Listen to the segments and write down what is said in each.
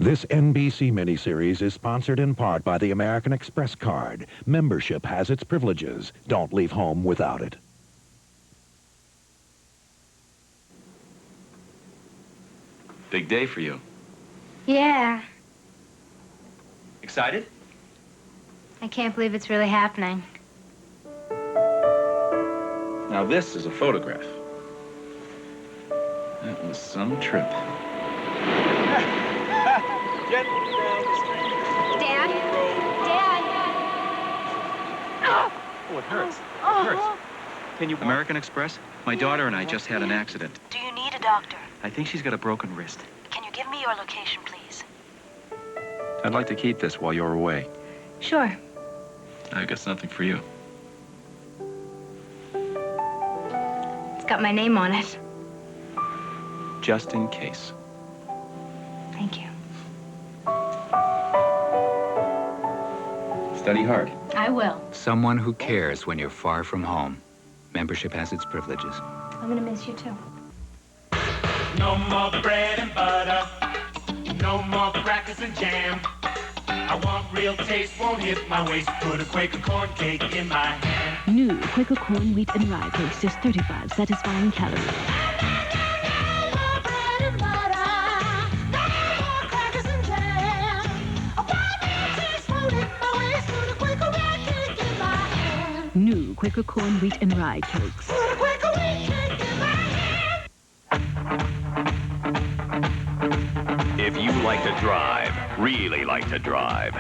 This NBC miniseries is sponsored in part by the American Express card. Membership has its privileges. Don't leave home without it. Big day for you. Yeah. Excited? I can't believe it's really happening. Now this is a photograph. That was some trip. Get down the street. Dad? Dad? Oh, it hurts. It hurts. Can you... American Express? My daughter and I just had an accident. Do you need a doctor? I think she's got a broken wrist. Can you give me your location, please? I'd like to keep this while you're away. Sure. I've got something for you. It's got my name on it. Just in case. Thank you. Study hard. I will. Someone who cares when you're far from home. Membership has its privileges. I'm gonna miss you too. No more the bread and butter. No more the crackers and jam. I want real taste, won't hit my waist. Put a Quaker corn cake in my hand. New Quaker corn, wheat, and rye cakes, just 35 satisfying calories. New Quaker corn, wheat, and rye cakes. If you like to drive, really like to drive,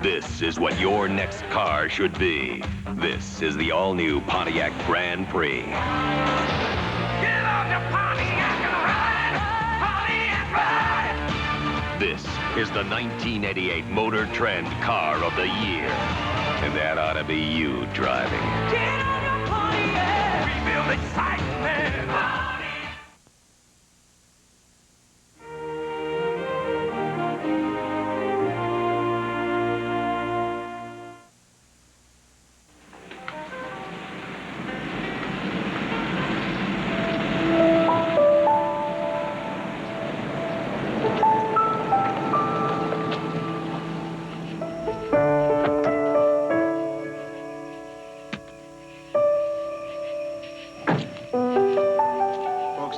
this is what your next car should be. This is the all-new Pontiac Grand Prix. Get on the Pontiac and ride! Pontiac ride! This is the 1988 Motor Trend Car of the Year. And that ought to be you driving. Get on the Pontiac! We build excitement!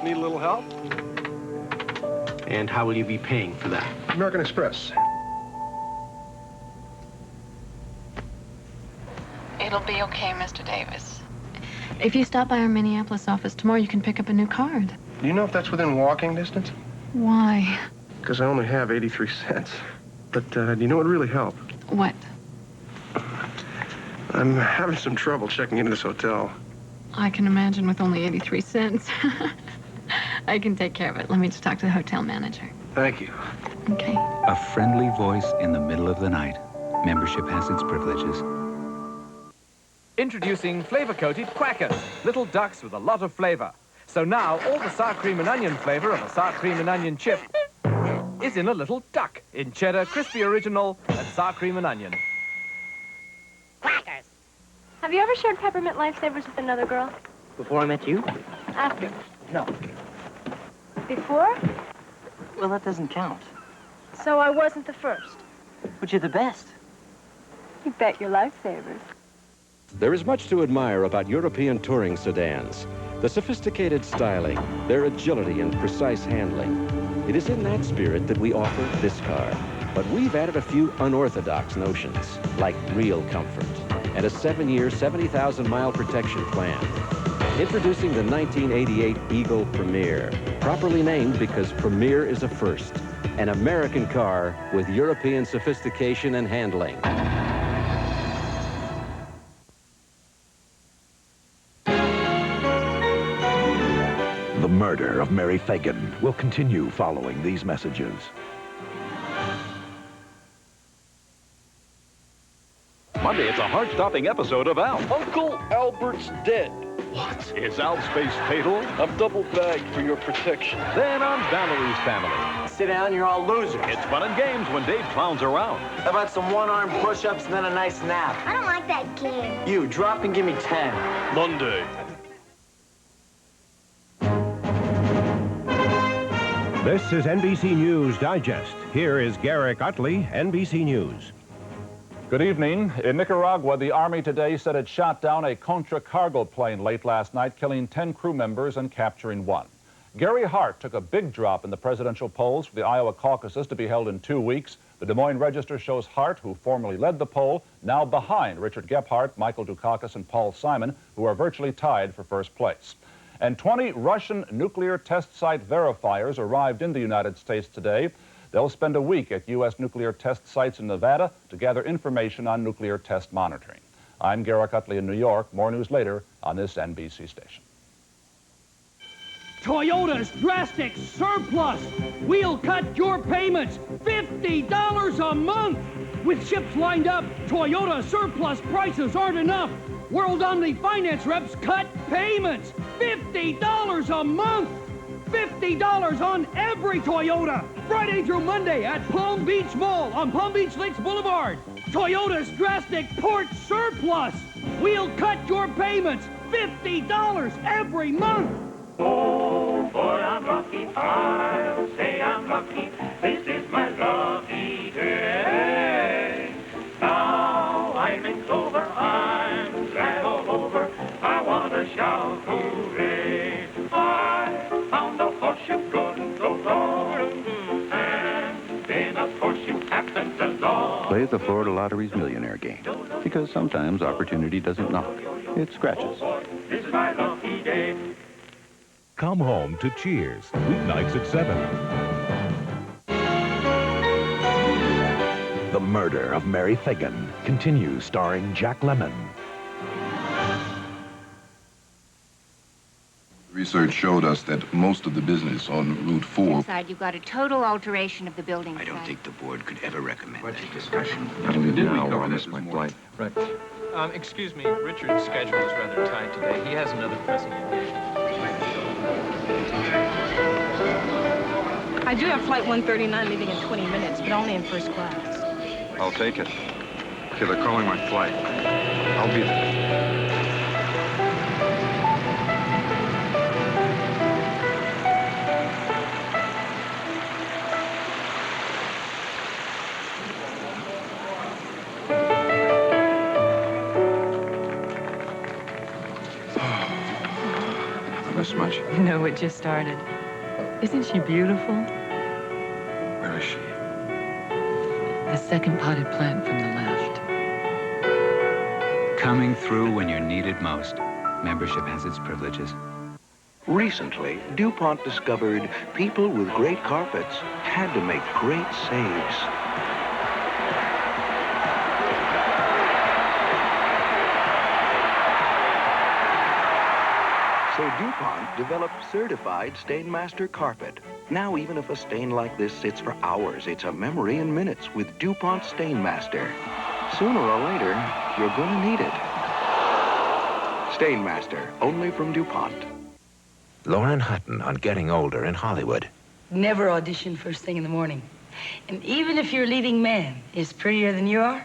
Need a little help? And how will you be paying for that? American Express. It'll be okay, Mr. Davis. If you stop by our Minneapolis office tomorrow, you can pick up a new card. Do you know if that's within walking distance? Why? Because I only have 83 cents. But do you know what would really help? What? I'm having some trouble checking into this hotel. I can imagine with only 83 cents. I can take care of it. Let me just talk to the hotel manager. Thank you. Okay. A friendly voice in the middle of the night. Membership has its privileges. Introducing flavor-coated Quackers, little ducks with a lot of flavor. So now all the sour cream and onion flavor of a sour cream and onion chip is in a little duck in cheddar, crispy original, and sour cream and onion. Quackers. Have you ever shared peppermint lifesavers with another girl? Before I met you? After. No. Before? Well, that doesn't count. So I wasn't the first. But you're the best. You bet your lifesavers. There is much to admire about European touring sedans. The sophisticated styling, their agility and precise handling. It is in that spirit that we offer this car. But we've added a few unorthodox notions, like real comfort and a 7-year, 70,000-mile protection plan. Introducing the 1988 Eagle Premier, properly named because Premier is a first, an American car with European sophistication and handling. The murder of Mary Fagan will continue following these messages. Monday, it's a heart-stopping episode of Alf. Uncle Albert's dead. What? Is Alf's face fatal? I'm double-bagged for your protection. Then on Valerie's Family. Sit down, you're all losers. It's fun and games when Dave clowns around. How about some one-arm push-ups and then a nice nap? I don't like that game. You, drop and give me 10. Monday. This is NBC News Digest. Here is Garrick Utley, NBC News. Good evening. In Nicaragua, the Army today said it shot down a Contra cargo plane late last night, killing 10 crew members and capturing 1. Gary Hart took a big drop in the presidential polls for the Iowa caucuses to be held in 2 weeks. The Des Moines Register shows Hart, who formerly led the poll, now behind Richard Gephardt, Michael Dukakis, and Paul Simon, who are virtually tied for first place. And 20 Russian nuclear test site verifiers arrived in the United States today. They'll spend a week at U.S. nuclear test sites in Nevada to gather information on nuclear test monitoring. I'm Garrick Utley in New York. More news later on this NBC station. Toyota's drastic surplus. We'll cut your payments $50 a month. With ships lined up, Toyota surplus prices aren't enough. World Omni Finance reps cut payments $50 a month. $50 on every Toyota. Friday through Monday at Palm Beach Mall on Palm Beach Lakes Boulevard. Toyota's drastic port surplus. We'll cut your payments $50 every month. Oh, boy, I'm lucky. I'll say I'm lucky. This is my lucky day. Now I'm in clover. I'm glad all over. I want to shout hooray. I found a horseshoe good so long. And then a horseshoe happens along. Play the Florida Lottery's Millionaire game, because sometimes opportunity doesn't knock. It scratches. This is my lucky day. Come home to Cheers, weeknights at 7. The Murder of Mary Fagan continues, starring Jack Lemmon. Research showed us that most of the business on Route 4... Inside, you've got a total alteration of the building I don't think the board could ever recommend that. Discussion. That'll be Did we now cover on this this my before? flight. Right. Excuse me, Richard's schedule is rather tight today. He has another pressing engagement. I do have flight 139 leaving in 20 minutes, but only in first class. I'll take it. Okay, they're calling my flight. I'll be there. This much? No, it just started. Isn't she beautiful? Where is she? The second potted plant from the left. Coming through when you're needed most. Membership has its privileges. Recently, DuPont discovered people with great carpets had to make great saves. So DuPont developed certified Stainmaster carpet. Now, even if a stain like this sits for hours, it's a memory in minutes with DuPont Stainmaster. Sooner or later, you're gonna need it. Stainmaster, only from DuPont. Lauren Hutton on Getting Older in Hollywood. Never audition first thing in the morning. And even if your leading man is prettier than you are,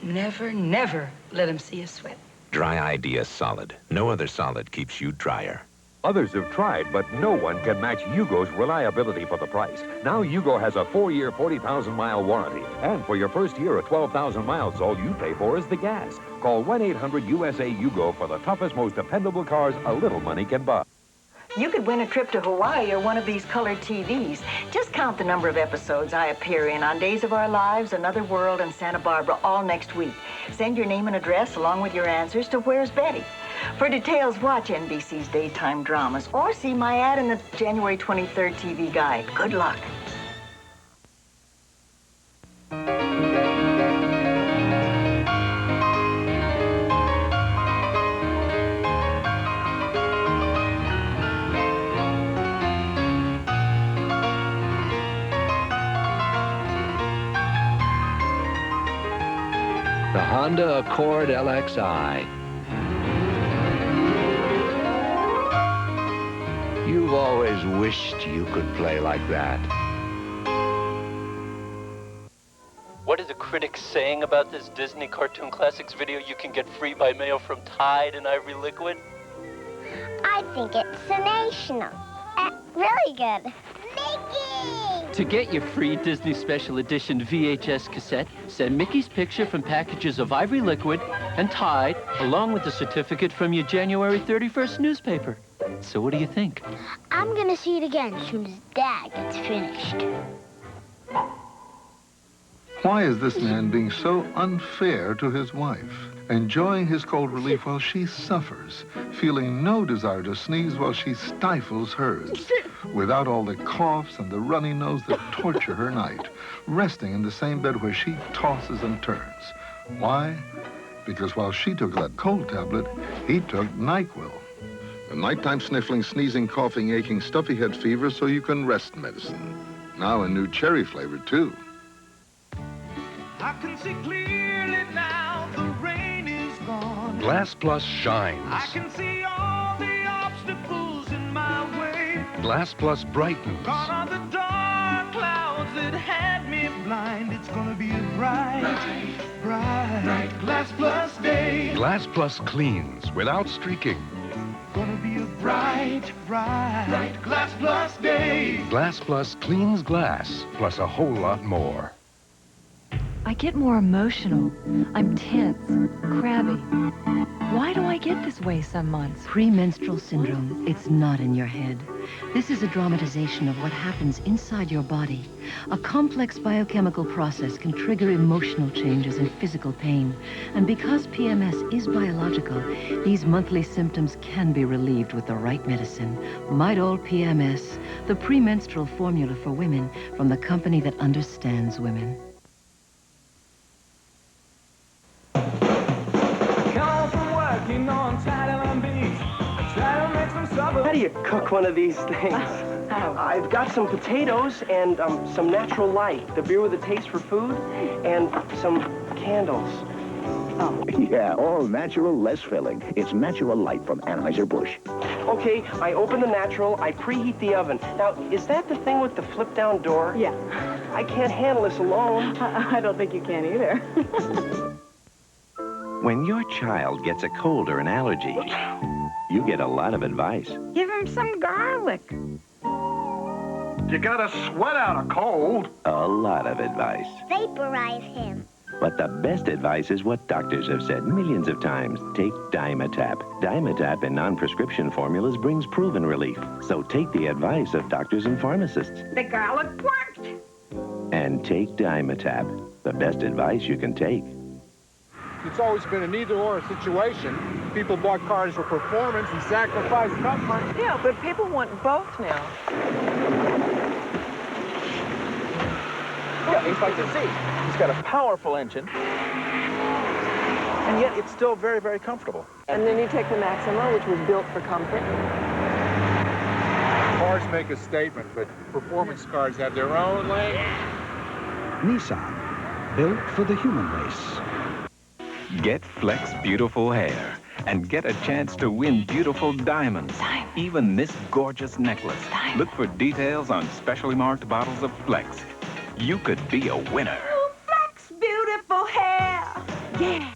never, never let him see you sweat. Dry Idea Solid. No other solid keeps you drier. Others have tried, but no one can match Yugo's reliability for the price. Now Yugo has a 4-year, 40,000-mile warranty. And for your first year of 12,000 miles, all you pay for is the gas. Call 1-800-USA-YUGO for the toughest, most dependable cars a little money can buy. You could win a trip to Hawaii or one of these colored TVs. Just count the number of episodes I appear in on Days of Our Lives, Another World, and Santa Barbara all next week. Send your name and address along with your answers to Where's Betty? For details, watch NBC's daytime dramas or see my ad in the January 23rd TV guide. Good luck. The Honda Accord LXI. You've always wished you could play like that. What are the critics saying about this Disney Cartoon Classics video you can get free by mail from Tide and Ivory Liquid? I think it's sensational. Really good. To get your free Disney Special Edition VHS cassette, send Mickey's picture from packages of Ivory Liquid and Tide, along with the certificate from your January 31st newspaper. So what do you think? I'm gonna see it again as soon as Dad gets finished. Why is this man being so unfair to his wife? Enjoying his cold relief while she suffers, feeling no desire to sneeze while she stifles hers, without all the coughs and the runny nose that torture her night, resting in the same bed where she tosses and turns. Why? Because while she took that cold tablet, he took NyQuil. A nighttime sniffling, sneezing, coughing, aching, stuffy head fever so you can rest medicine. Now a new cherry flavor, too. I can see clearly now, the rain is gone. Glass Plus shines. I can see all the obstacles in my way. Glass Plus brightens. Gone are the dark clouds that had me blind. It's gonna be a bright, bright Glass Plus day. Glass Plus cleans without streaking. Gonna be a bright, bright Glass Plus day. Glass Plus cleans glass, plus a whole lot more. I get more emotional. I'm tense, crabby. Why do I get this way some months? Premenstrual syndrome, it's not in your head. This is a dramatization of what happens inside your body. A complex biochemical process can trigger emotional changes and physical pain. And because PMS is biological, these monthly symptoms can be relieved with the right medicine. Midol PMS, the premenstrual formula for women from the company that understands women. How do you cook one of these things? I've got some potatoes and some natural light, the beer with a taste for food, and some candles. Oh. Yeah, all natural, less filling. It's Natural Light from Anheuser-Busch. Okay, I open the natural, I preheat the oven. Now, is that the thing with the flip-down door? Yeah. I can't handle this alone. I don't think you can either. When your child gets a cold or an allergy, you get a lot of advice. Give him some garlic. You gotta sweat out a cold. A lot of advice. Vaporize him. But the best advice is what doctors have said millions of times. Take Dimetap. Dimetap in non-prescription formulas brings proven relief. So take the advice of doctors and pharmacists. The garlic worked. And take Dimetap. The best advice you can take. It's always been an either-or situation. People bought cars for performance and sacrificed comfort. Yeah, but people want both now. Yeah, it's like the Z. It's got a powerful engine, and yet it's still very, very comfortable. And then you take the Maxima, which was built for comfort. Cars make a statement, but performance cars have their own language. Nissan, built for the human race. Get Flex beautiful hair and get a chance to win beautiful diamonds. Even this gorgeous necklace. Look for details on specially marked bottles of Flex. You could be a winner. Oh, Flex beautiful hair. Yeah.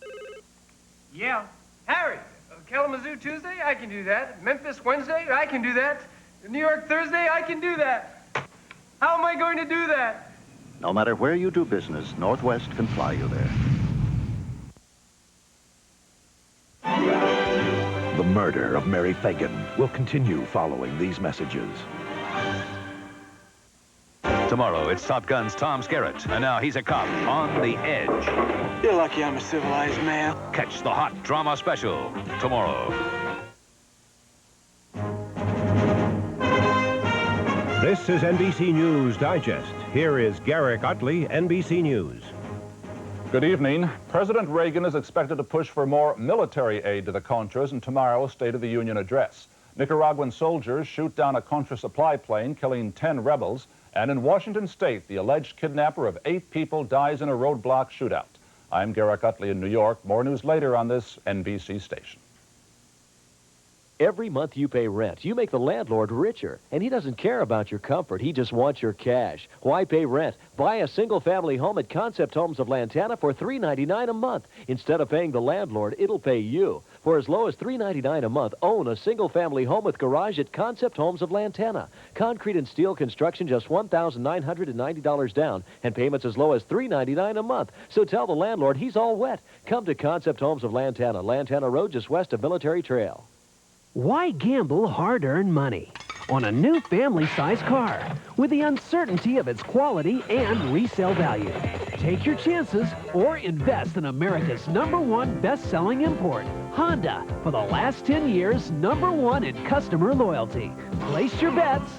Yeah. Harry, Kalamazoo Tuesday, I can do that. Memphis Wednesday, I can do that. New York Thursday, I can do that. How am I going to do that? No matter where you do business, Northwest can fly you there. The murder of Mary Fagan will continue following these messages. Tomorrow, it's Top Gun's Tom Skerritt, and now he's a cop on the edge. You're lucky I'm a civilized man. Catch the hot drama special tomorrow. This is NBC News Digest. Here is Garrick Utley, NBC News. Good evening. President Reagan is expected to push for more military aid to the Contras in tomorrow's State of the Union address. Nicaraguan soldiers shoot down a Contra supply plane, killing 10 rebels. And in Washington State, the alleged kidnapper of 8 people dies in a roadblock shootout. I'm Garrick Utley in New York. More news later on this NBC station. Every month you pay rent, you make the landlord richer, and he doesn't care about your comfort. He just wants your cash. Why pay rent? Buy a single-family home at Concept Homes of Lantana for $3.99 a month. Instead of paying the landlord, it'll pay you. For as low as $3.99 a month, own a single-family home with garage at Concept Homes of Lantana. Concrete and steel construction, just $1,990 down, and payments as low as $3.99 a month. So tell the landlord he's all wet. Come to Concept Homes of Lantana, Lantana Road, just west of Military Trail. Why gamble hard-earned money on a new family-size car with the uncertainty of its quality and resale value? Take your chances or invest in America's #1 best-selling import, Honda. For the last 10 years, #1 in customer loyalty. Place your bets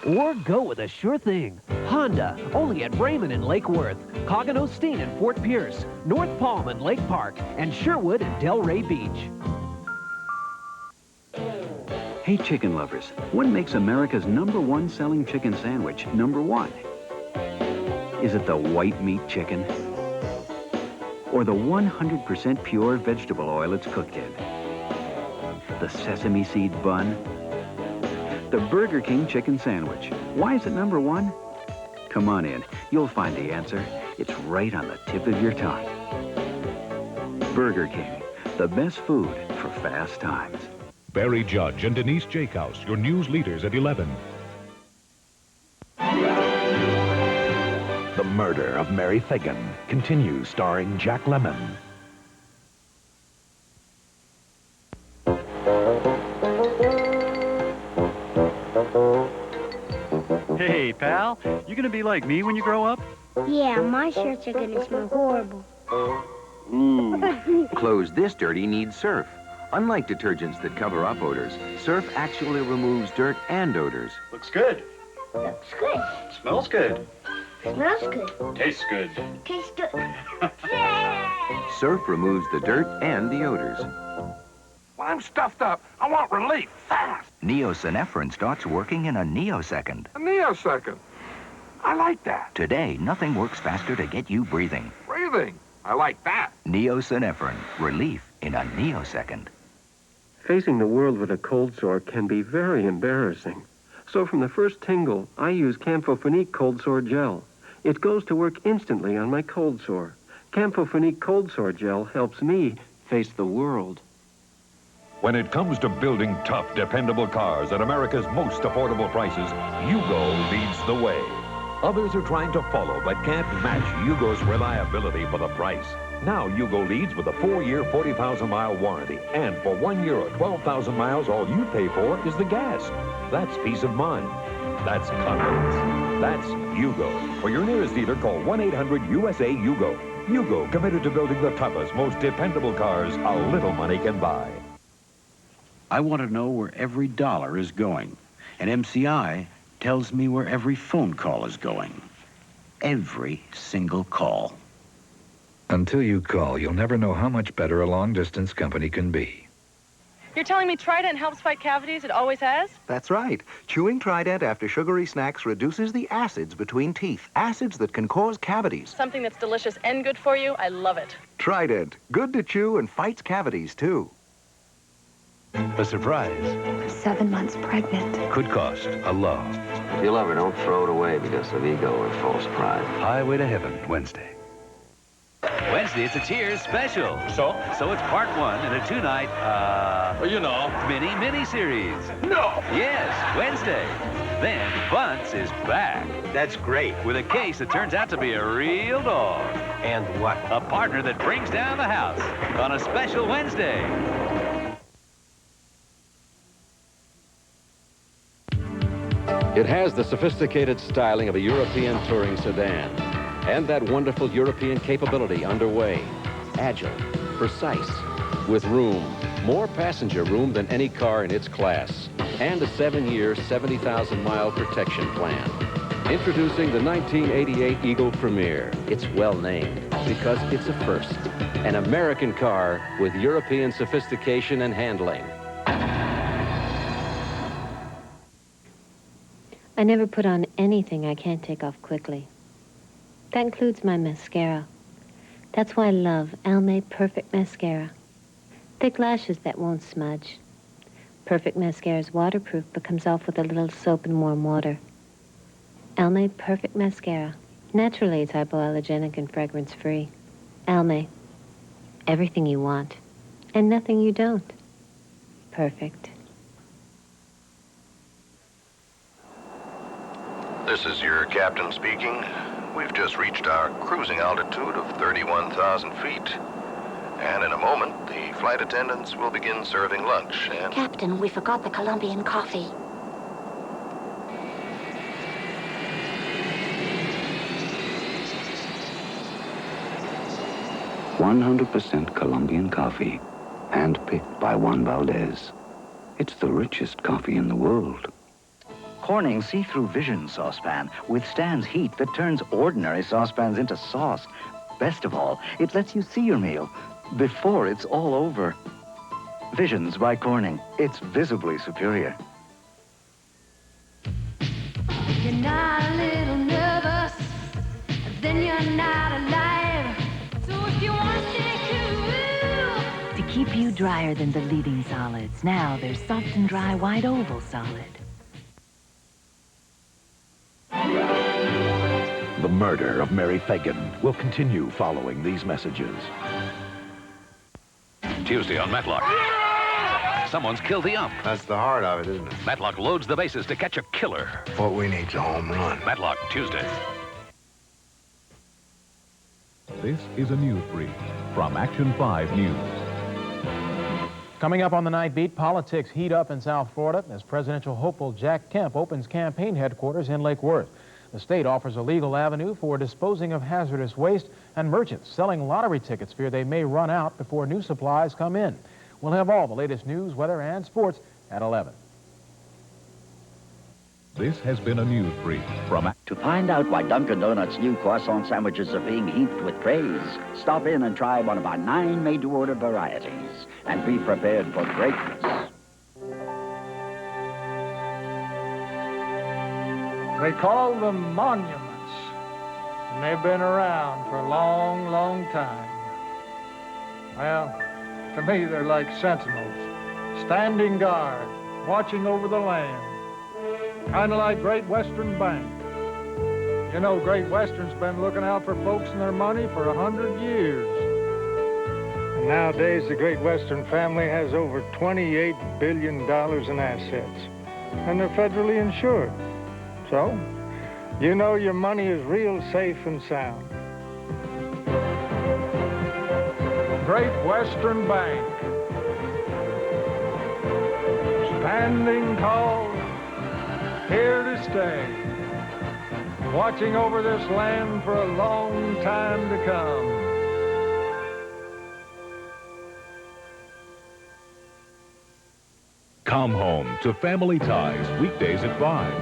or go with a sure thing. Honda, only at Raymond and Lake Worth, Coggin-O'Steen and Fort Pierce, North Palm and Lake Park, and Sherwood and Delray Beach. Hey, chicken lovers, what makes America's #1 selling chicken sandwich #1? Is it the white meat chicken? Or the 100% pure vegetable oil it's cooked in? The sesame seed bun? The Burger King chicken sandwich. Why is it #1? Come on in. You'll find the answer. It's right on the tip of your tongue. Burger King, the best food for fast times. Barry Judge and Denise Jakehouse, your news leaders at 11. The Murder of Mary Fagan continues, starring Jack Lemmon. Hey, pal, you gonna be like me when you grow up? Yeah, my shirts are gonna smell horrible. Ooh. Clothes this dirty need Surf. Unlike detergents that cover up odors, Surf actually removes dirt and odors. Looks good. Looks good. Smells good. Smells good. Tastes good. Tastes good. Surf removes the dirt and the odors. Well, I'm stuffed up. I want relief fast. Neosynephrine starts working in a neosecond. A neosecond. I like that. Today, nothing works faster to get you breathing. Breathing. I like that. Neosynephrine. Relief in a neosecond. Facing the world with a cold sore can be very embarrassing. So from the first tingle, I use Campho-Phenique Cold Sore Gel. It goes to work instantly on my cold sore. Campho-Phenique Cold Sore Gel helps me face the world. When it comes to building tough, dependable cars at America's most affordable prices, Yugo leads the way. Others are trying to follow but can't match Yugo's reliability for the price. Now Yugo leads with a 4-year, 40,000-mile warranty. And for 1 year or 12,000 miles, all you pay for is the gas. That's peace of mind. That's confidence. That's Yugo. For your nearest dealer, call 1-800-USA-YUGO. Yugo, committed to building the toughest, most dependable cars a little money can buy. I want to know where every dollar is going. And MCI tells me where every phone call is going. Every single call. Until you call, you'll never know how much better a long-distance company can be. You're telling me Trident helps fight cavities? It always has? That's right. Chewing Trident after sugary snacks reduces the acids between teeth. Acids that can cause cavities. Something that's delicious and good for you? I love it. Trident. Good to chew and fights cavities, too. A surprise 7 months pregnant. could cost a love. If you love her, don't throw it away because of ego or false pride. Highway to Heaven, Wednesday. Wednesday, it's a Cheers special. So it's part 1 in a 2-night, mini-series. No! Yes, Wednesday. Then Bunce is back. That's great. With a case that turns out to be a real dog. And what? A partner that brings down the house on a special Wednesday. It has the sophisticated styling of a European touring sedan and that wonderful European capability underway. Agile, precise, with room, more passenger room than any car in its class, and a 7-year, 70,000-mile protection plan. Introducing the 1988 Eagle Premier. It's well named because it's a first. An American car with European sophistication and handling. I never put on anything I can't take off quickly. That includes my mascara. That's why I love Almay Perfect Mascara. Thick lashes that won't smudge. Perfect Mascara is waterproof but comes off with a little soap and warm water. Almay Perfect Mascara. Naturally, it's hypoallergenic and fragrance-free. Almay. Everything you want, and nothing you don't. Perfect. This is your captain speaking. We've just reached our cruising altitude of 31,000 feet. And in a moment, the flight attendants will begin serving lunch and... Captain, we forgot the Colombian coffee. "100% Colombian coffee, hand-picked by Juan Valdez. It's the richest coffee in the world." Corning's see-through Vision saucepan withstands heat that turns ordinary saucepans into sauce. Best of all, it lets you see your meal before it's all over. Visions by Corning. It's visibly superior. You're not a little nervous, then you're not alive. So if you want to stay cool, To keep you drier than the leading solids, now there's soft and dry White Oval Solid. The murder of Mary Fagan will continue following these messages. Tuesday on Matlock. Someone's killed the ump. That's the heart of it, isn't it? Matlock loads the bases to catch a killer. What we need's a home run. Matlock, Tuesday. This is a news brief from Action 5 News. Coming up on the Night Beat, politics heat up in South Florida as presidential hopeful Jack Kemp opens campaign headquarters in Lake Worth. The state offers a legal avenue for disposing of hazardous waste, and merchants selling lottery tickets fear they may run out before new supplies come in. We'll have all the latest news, weather, and sports at 11. This has been a news brief from... To find out why Dunkin' Donuts' new croissant sandwiches are being heaped with praise, stop in and try one of our 9 made-to-order varieties and be prepared for greatness. They call them monuments, and they've been around for a long, long time. Well, to me, they're like sentinels, standing guard, watching over the land. Kind of like Great Western Bank. You know, Great Western's been looking out for folks and their money for 100 years. And nowadays, the Great Western family has over $28 billion in assets, and they're federally insured. So, you know your money is real safe and sound. Great Western Bank. Standing tall, here to stay. Watching over this land for a long time to come. Come home to Family Ties, weekdays at 5.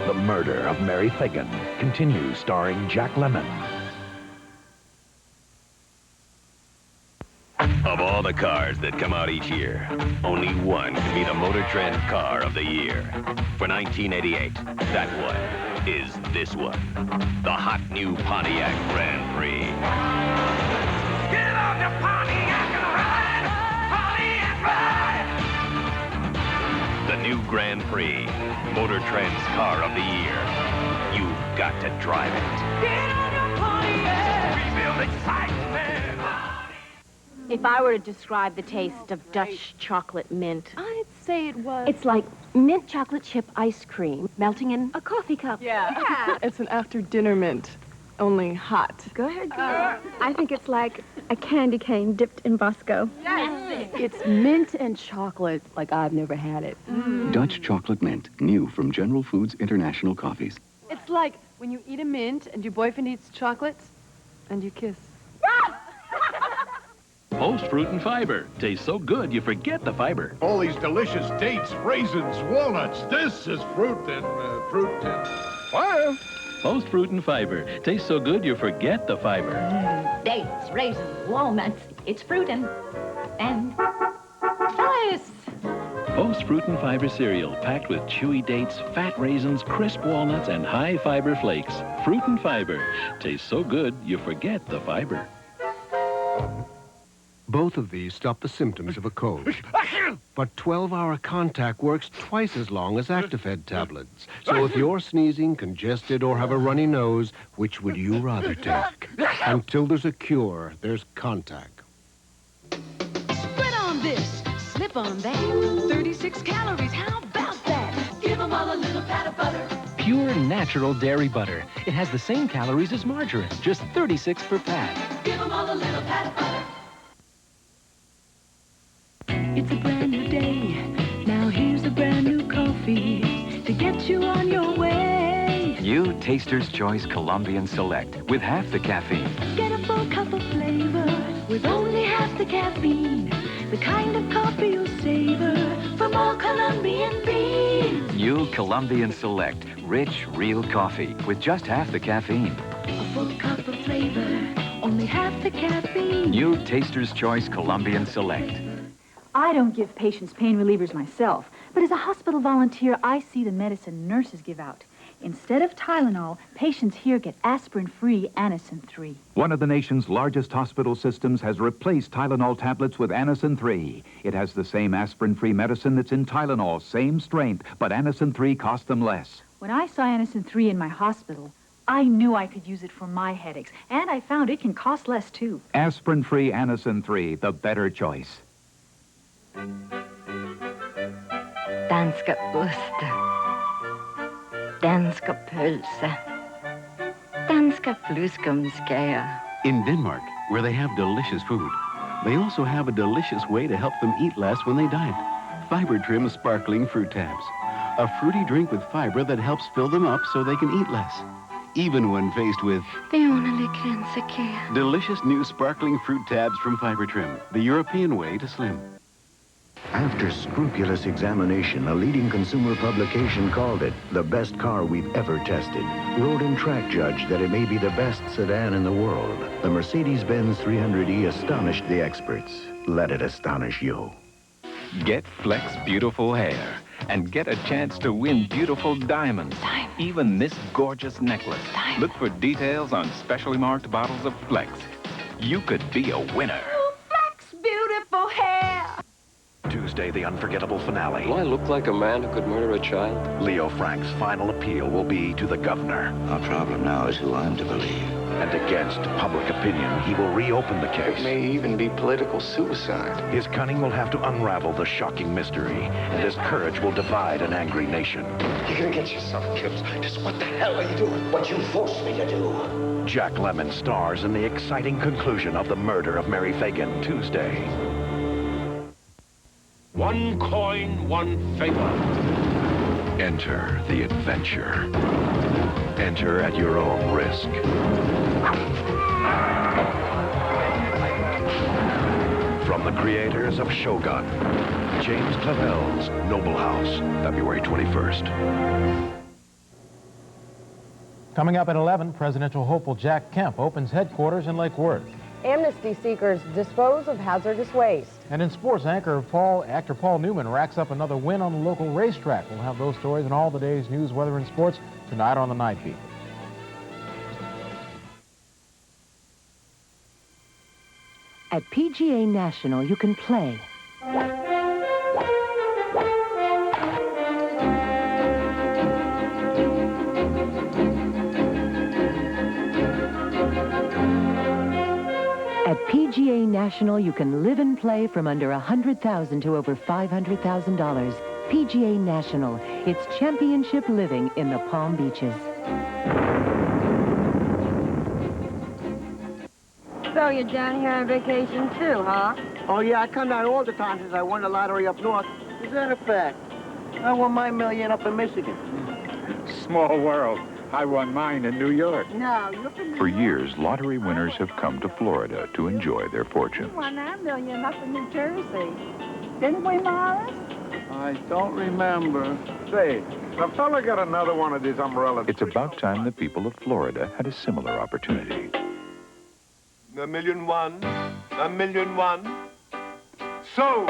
The murder of Mary Fagan continues, starring Jack Lemmon. Of all the cars that come out each year, only one can be the Motor Trend Car of the Year. For 1988, that one is this one. The hot new Pontiac Grand Prix. Get on the Pontiac and ride! Pontiac ride! The new Grand Prix, Motor Trend's Car of the Year. You've got to drive it. Get on your Pontiac! We build excitement! If I were to describe the taste of Dutch chocolate mint, I'd say it was... it's like mint chocolate chip ice cream melting in a coffee cup. Yeah. It's an after-dinner mint, only hot. Go ahead, girl. I think it's like a candy cane dipped in Bosco. Yes. It's mint and chocolate like I've never had it. Dutch chocolate mint, new from General Foods International Coffees. It's like when you eat a mint and your boyfriend eats chocolate and you kiss. Post Fruit and Fiber. Tastes so good you forget the fiber. All these delicious dates, raisins, walnuts. This is fruit and Well, Post Fruit and Fiber. Tastes so good you forget the fiber. Dates, raisins, walnuts. It's fruitin'. And... Phyllis! Post Fruit and Fiber cereal packed with chewy dates, fat raisins, crisp walnuts, and high fiber flakes. Fruit and Fiber. Tastes so good, you forget the fiber. Both of these stop the symptoms of a cold. But 12-hour contact works twice as long as Actifed tablets. So if you're sneezing, congested, or have a runny nose, which would you rather take? Until there's a cure, there's contact. Spread on this, slip on that. 36 calories, how about that? Give them all a little pat of butter. Pure natural dairy butter. It has the same calories as margarine, just 36 per pat. Give them all a little pat of butter. It's a brand new day. Now here's a brand new coffee to get you on your way. New Taster's Choice Colombian Select with half the caffeine. Get a full cup of flavor with only half the caffeine. The kind of coffee you'll savor from all Colombian beans. New Colombian Select, rich, real coffee with just half the caffeine. A full cup of flavor, only half the caffeine. New Taster's Choice Colombian Select. I don't give patients pain relievers myself, but as a hospital volunteer, I see the medicine nurses give out. Instead of Tylenol, patients here get aspirin-free Anacin-3. One of the nation's largest hospital systems has replaced Tylenol tablets with Anacin-3. It has the same aspirin-free medicine that's in Tylenol, same strength, but Anacin-3 costs them less. When I saw Anacin-3 in my hospital, I knew I could use it for my headaches, and I found it can cost less, too. Aspirin-free Anacin-3, the better choice. Danska ost. Danska pølse. Danska fluskumskaya. In Denmark, where they have delicious food, they also have a delicious way to help them eat less when they diet. Fiber Trim Sparkling Fruit Tabs. A fruity drink with fiber that helps fill them up so they can eat less, even when faced with delicious new sparkling fruit tabs from Fiber Trim, the European way to slim. After scrupulous examination, a leading consumer publication called it the best car we've ever tested. Road and Track judged that it may be the best sedan in the world. The Mercedes-Benz 300E astonished the experts. Let it astonish you. Get Flex beautiful hair and get a chance to win beautiful diamonds. Even this gorgeous necklace. Look for details on specially marked bottles of Flex. You could be a winner. Flex beautiful hair. Tuesday, the unforgettable finale. Do I look like a man who could murder a child? Leo Frank's final appeal will be to the governor. Our problem now is who I'm to believe. And against public opinion, he will reopen the case. It may even be political suicide. His cunning will have to unravel the shocking mystery, and his courage will divide an angry nation. You're gonna get yourself killed. Just what the hell are you doing? What you forced me to do. Jack Lemmon stars in the exciting conclusion of The Murder of Mary Fagan, Tuesday. One coin, one favor. Enter the adventure. Enter at your own risk. From the creators of Shogun, James Clavell's Noble House, February 21st. Coming up at 11, presidential hopeful Jack Kemp opens headquarters in Lake Worth. Amnesty seekers dispose of hazardous waste. And in sports, actor Paul Newman racks up another win on the local racetrack. We'll have those stories and all the day's news, weather, and sports tonight on the Night Beat. At PGA National, you can play. At PGA National, you can live and play from under $100,000 to over $500,000. PGA National, it's championship living in the Palm Beaches. So you're down here on vacation too, huh? Oh, yeah, I come down all the time since I won the lottery up north. Is that a fact? I won my million up in Michigan. Small world. I won mine in New York. No, you're from For years, lottery winners have come to Florida to enjoy their fortunes. We won our million up in New Jersey. Didn't we, Morris? I don't remember. Say, the fella got another one of these umbrellas. It's about time the people of Florida had a similar opportunity. $1,000,001, $1,000,001. So,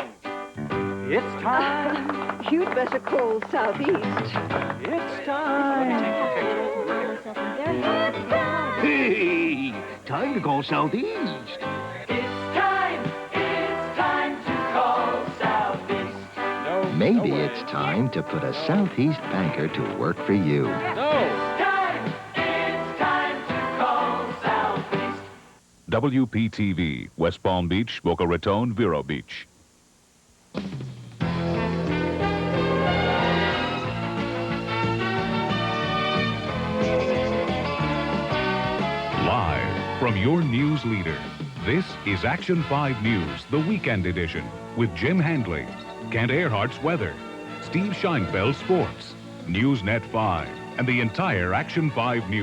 It's time. You'd better call Southeast. It's time. Hey, time to call Southeast. It's time to call Southeast. Maybe it's time to put a Southeast banker to work for you. It's time to call Southeast. WPTV, West Palm Beach, Boca Raton, Vero Beach. Live from your news leader, this is Action 5 News, the weekend edition, with Jim Handley, Kent Earhart's weather, Steve Scheinfeld's sports, Newsnet 5, and the entire Action 5 News.